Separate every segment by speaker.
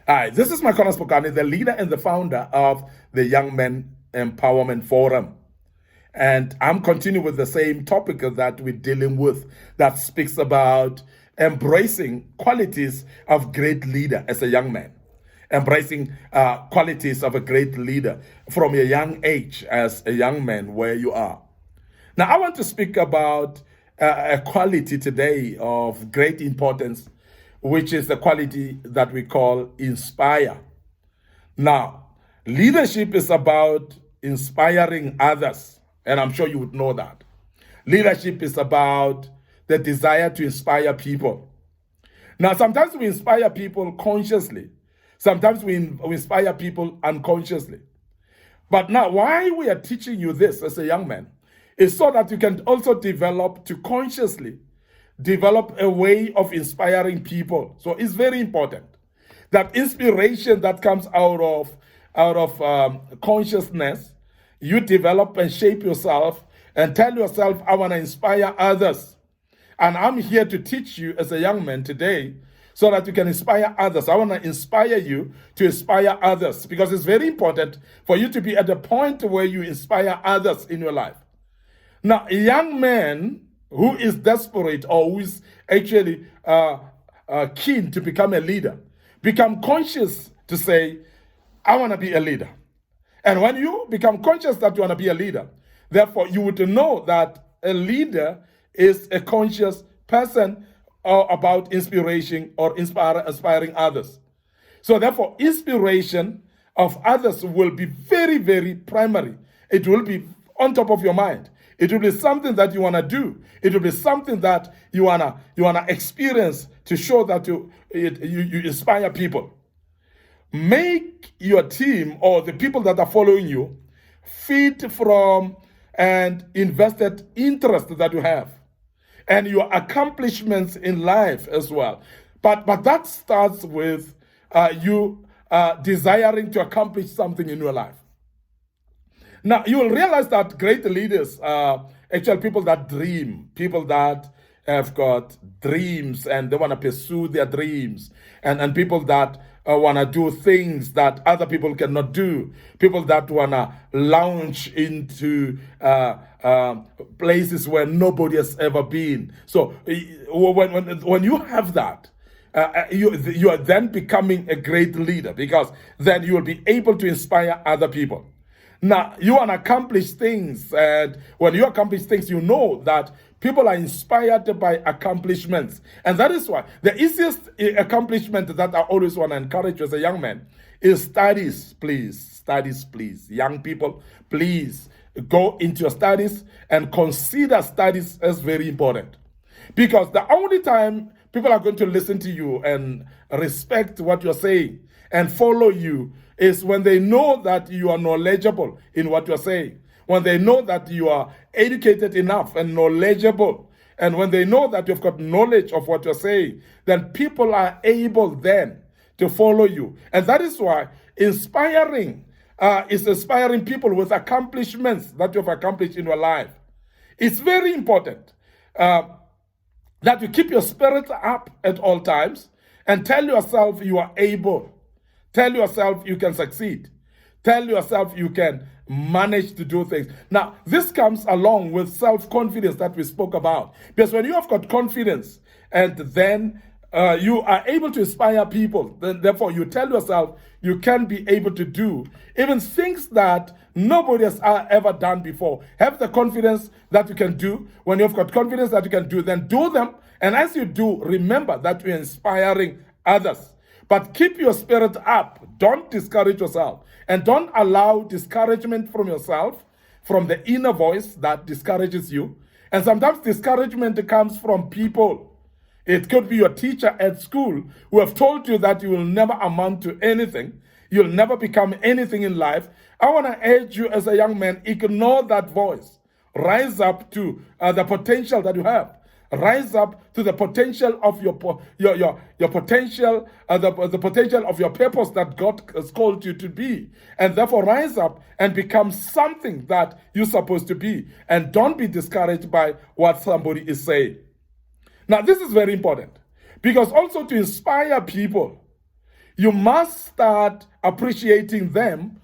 Speaker 1: Hi, this is Makona Spokane, the leader and the founder of the Young Men Empowerment Forum. And I'm continuing with the same topic that we're dealing with that speaks about embracing qualities of great leader as a young man. Embracing qualities of a great leader from a young age as a young man where you are. Now, I want to speak about a quality today of great importance, which is the quality that we call inspire. Now, leadership is about inspiring others, and I'm sure you would know that. Leadership is about the desire to inspire people. Now, sometimes we inspire people consciously, sometimes we inspire people unconsciously. But now, why we are teaching you this as a young man is so that you can also develop to consciously develop a way of inspiring people. So it's very important that inspiration that comes out of consciousness, you develop and shape yourself and tell yourself, I want to inspire others. And I'm here to teach you as a young man today so that you can inspire others. I want to inspire you to inspire others because it's very important for you to be at the point where you inspire others in your life. Now, a young man who is desperate or who is actually keen to become a leader, become conscious to say, I want to be a leader. And when you become conscious that you want to be a leader, therefore you would know that a leader is a conscious person about inspiration or inspiring others. So therefore, inspiration of others will be very, very primary. It will be on top of your mind. It will be something that you want to do. It will be something that you wanna experience to show that you inspire people. Make your team or the people that are following you feed from and invested interest that you have and your accomplishments in life as well. But that starts with you desiring to accomplish something in your life. Now, you will realize that great leaders are actually people that dream, people that have got dreams and they want to pursue their dreams, and people that want to do things that other people cannot do, people that want to launch into places where nobody has ever been. So when you have that, you are then becoming a great leader because then you will be able to inspire other people. Now, you want to accomplish things, and when you accomplish things, you know that people are inspired by accomplishments. And that is why the easiest accomplishment that I always want to encourage you as a young man is studies, please. Studies, please. Young people, please go into your studies and consider studies as very important. Because the only time people are going to listen to you and respect what you're saying and follow you is when they know that you are knowledgeable in what you're saying, when they know that you are educated enough and knowledgeable, and when they know that you've got knowledge of what you're saying, then people are able then to follow you. And that is why inspiring is inspiring people with accomplishments that you've accomplished in your life. It's very important that you keep your spirit up at all times and tell yourself you are able. Tell yourself you can succeed. Tell yourself you can manage to do things. Now, this comes along with self-confidence that we spoke about. Because when you have got confidence and then you are able to inspire people, then therefore you tell yourself you can be able to do even things that nobody has ever done before. Have the confidence that you can do. When you've got confidence that you can do, then do them. And as you do, remember that you're inspiring others. But keep your spirit up. Don't discourage yourself. And don't allow discouragement from yourself, from the inner voice that discourages you. And sometimes discouragement comes from people. It could be your teacher at school who have told you that you will never amount to anything. You'll never become anything in life. I want to urge you as a young man, ignore that voice. Rise up to the potential that you have. Rise up to the potential of your potential, the potential of your purpose that God has called you to be. And therefore rise up and become something that you're supposed to be. And don't be discouraged by what somebody is saying. Now, this is very important because also to inspire people, You must start appreciating them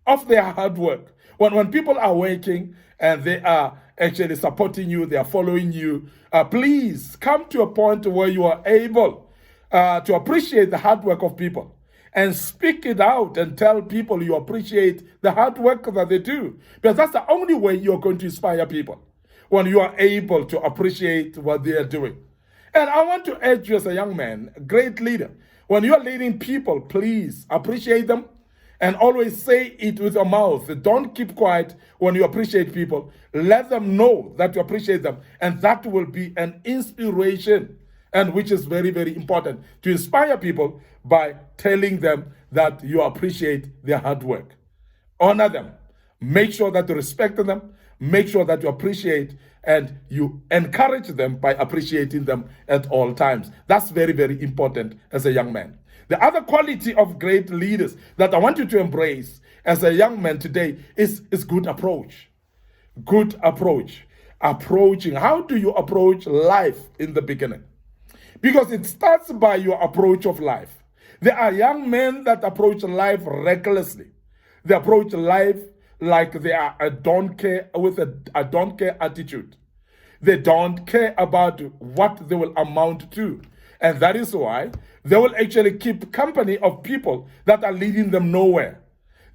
Speaker 1: of their hard work. When people are working and they are actually supporting you, they are following you, please come to a point where you are able to appreciate the hard work of people and speak it out and tell people you appreciate the hard work that they do. Because that's the only way you're going to inspire people, when you are able to appreciate what they are doing. And I want to urge you as a young man, a great leader, when you are leading people, please appreciate them and always say it with your mouth. Don't keep quiet when you appreciate people. Let them know that you appreciate them, and that will be an inspiration, and which is very, very important, to inspire people by telling them that you appreciate their hard work. Honor them. Make sure that you respect them. Make sure that you appreciate and you encourage them by appreciating them at all times. That's very, very important as a young man. The other quality of great leaders that I want you to embrace as a young man today is good approach. Good approach. Approaching. How do you approach life in the beginning? Because it starts by your approach of life. There are young men that approach life recklessly. They approach life like they are a don't care, with a don't care attitude. They don't care about what they will amount to. And that is why they will actually keep company of people that are leading them nowhere.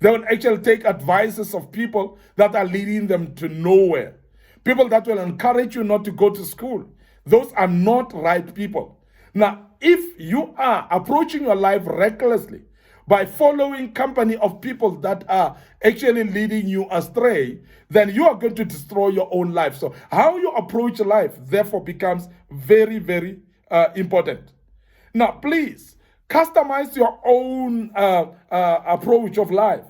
Speaker 1: They will actually take advices of people that are leading them to nowhere. People that will encourage you not to go to school. Those are not right people. Now, if you are approaching your life recklessly by following company of people that are actually leading you astray, then you are going to destroy your own life. So how you approach life, therefore, becomes very, very important. Now, please, customize your own approach of life.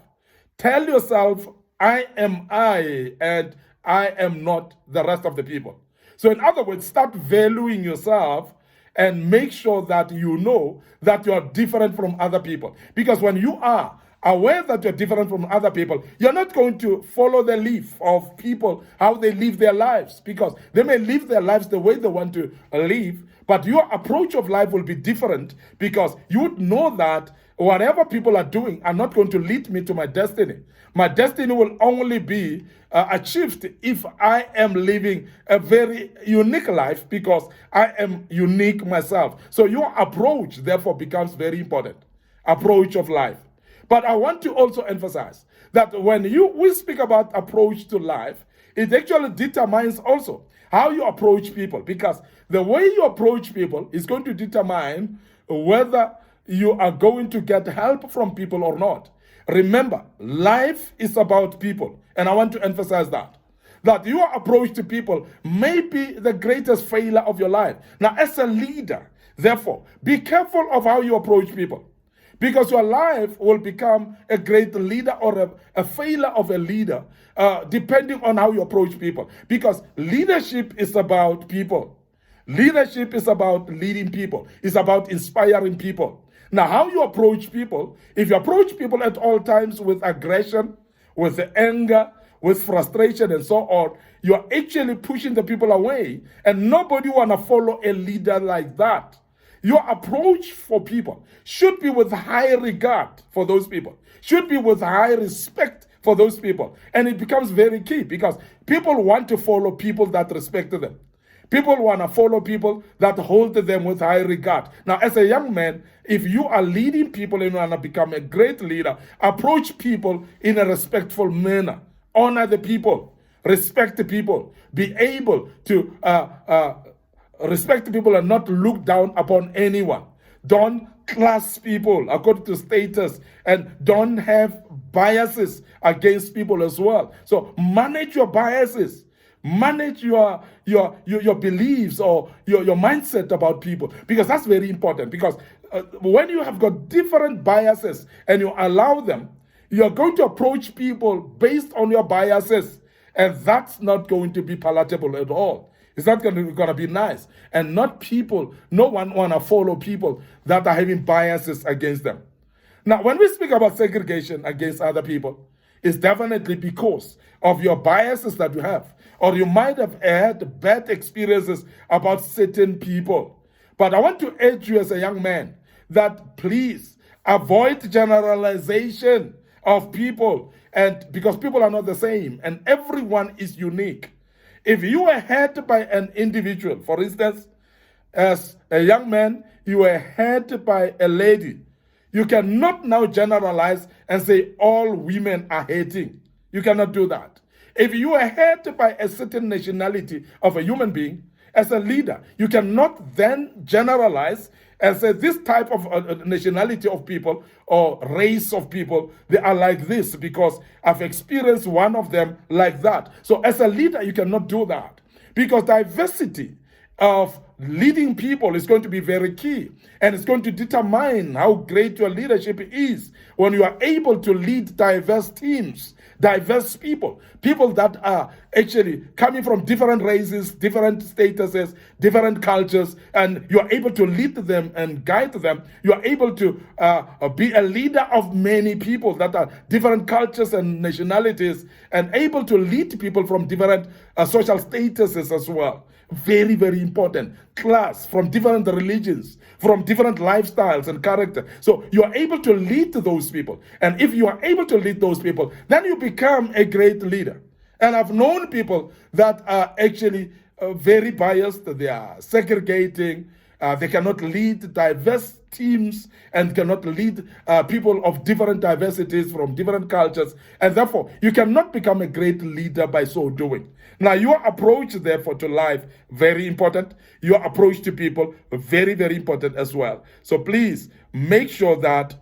Speaker 1: Tell yourself, I am I, and I am not the rest of the people. So in other words, start valuing yourself and make sure that you know that you are different from other people. Because when you are aware that you're different from other people, you're not going to follow the leaf of people, how they live their lives, because they may live their lives the way they want to live, but your approach of life will be different, because you would know that whatever people are doing are not going to lead me to my destiny. My destiny will only be achieved if I am living a very unique life, because I am unique myself. So your approach, therefore, becomes very important. Approach of life. But I want to also emphasize that when we speak about approach to life, it actually determines also how you approach people, because the way you approach people is going to determine whether you are going to get help from people or not. Remember, life is about people, and I want to emphasize that your approach to people may be the greatest failure of your life. Now, as a leader, therefore, be careful of how you approach people, because your life will become a great leader or a failure of a leader, depending on how you approach people. Because leadership is about people. Leadership is about leading people. It's about inspiring people. Now, how you approach people, if you approach people at all times with aggression, with anger, with frustration and so on, you're actually pushing the people away, and nobody want to follow a leader like that. Your approach for people should be with high regard for those people, should be with high respect for those people. And it becomes very key, because people want to follow people that respect them. People want to follow people that hold them with high regard. Now, as a young man, if you are leading people and you want to become a great leader, approach people in a respectful manner. Honor the people. Respect the people. Be able to respect the people and not look down upon anyone. Don't class people according to status, and don't have biases against people as well. So manage your biases. Manage your beliefs or your mindset about people, because that's very important. Because when you have got different biases and you allow them, you're going to approach people based on your biases, and that's not going to be palatable at all. It's not going to be nice. And no one want to follow people that are having biases against them. Now, when we speak about segregation against other people, it's definitely because of your biases that you have. Or you might have had bad experiences about certain people. But I want to urge you as a young man that please avoid generalization of people, and because people are not the same and everyone is unique. If you were hurt by an individual, for instance, as a young man, you were hurt by a lady, you cannot now generalize and say all women are hating. You cannot do that. If you are hurt by a certain nationality of a human being, as a leader, you cannot then generalize and say this type of nationality of people or race of people, they are like this because I've experienced one of them like that. So as a leader, you cannot do that because diversity of leading people is going to be very key, and it's going to determine how great your leadership is when you are able to lead diverse teams, diverse people that are actually coming from different races, different statuses, different cultures, and you are able to lead them and guide them. You are able to be a leader of many people that are different cultures and nationalities, and able to lead people from different social statuses as well. Very, very important. Class, from different religions, from different lifestyles and character. So you are able to lead those people. And if you are able to lead those people, then you become a great leader. And I've known people that are actually very biased. They are segregating. They cannot lead diverse teams and cannot lead people of different diversities from different cultures. And therefore, you cannot become a great leader by so doing. Now, your approach, therefore, to life, very important. Your approach to people, very, very important as well. So please make sure that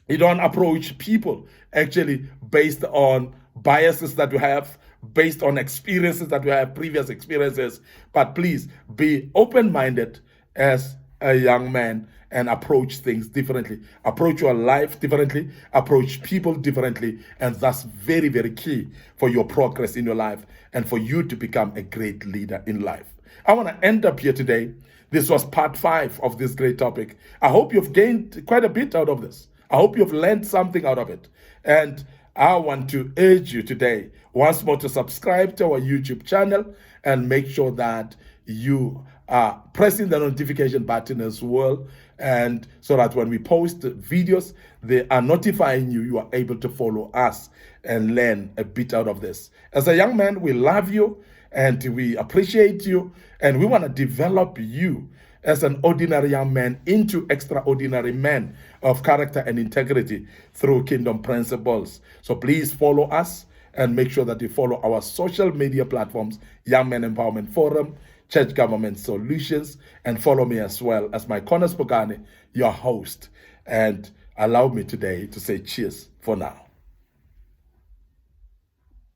Speaker 1: you don't approach people actually based on biases that you have, based on experiences that you have, previous experiences. But please be open-minded as a young man and approach things differently. Approach your life differently, approach people differently, and that's very, very key for your progress in your life and for you to become a great leader in life. I want to end up here today. This was part 5 of this great topic. I hope you've gained quite a bit out of this. I hope you've learned something out of it. And I want to urge you today once more to subscribe to our YouTube channel and make sure that you are pressing the notification button as well, and so that when we post videos, they are notifying you. You are able to follow us and learn a bit out of this. As a young man, we love you and we appreciate you, and we want to develop you as an ordinary young man into extraordinary men of character and integrity through kingdom principles. So please follow us and make sure that you follow our social media platforms, Young Men Empowerment Forum, Church Government Solutions, and follow me as well as my Cornerspogane, your host. And allow me today to say cheers for now.